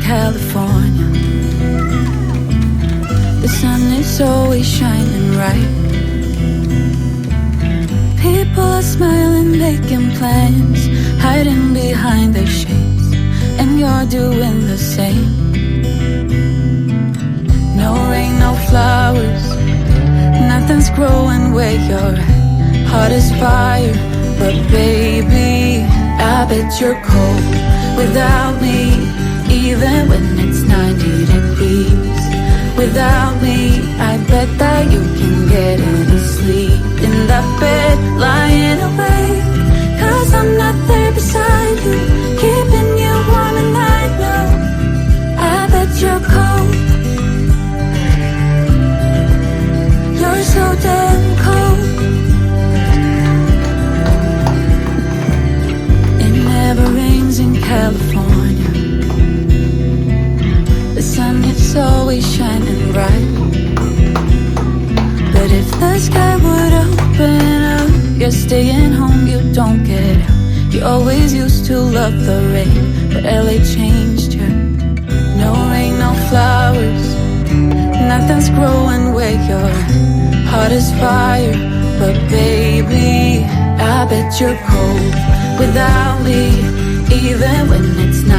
California. The sun is always shining bright. People are smiling, making plans, hiding behind their shades, and you're doing the same. No rain, no flowers, nothing's growing where you're at. Heart is fire, but baby, I bet you're cold without me. Even when it's 90 degrees without me, I bet that you can get any sleep in that bed, lying awake. Cause I'm not there beside you, keeping you warm and I know I bet you're cold. You're so damn cold. It never rains in California. The sun is always shining bright. But if the sky would open up, you're staying home, you don't get out. You always used to love the rain, but LA changed you. No rain, no flowers, nothing's growing where you're at. Heart is fire, but baby, I bet you're cold without me. Even when it's not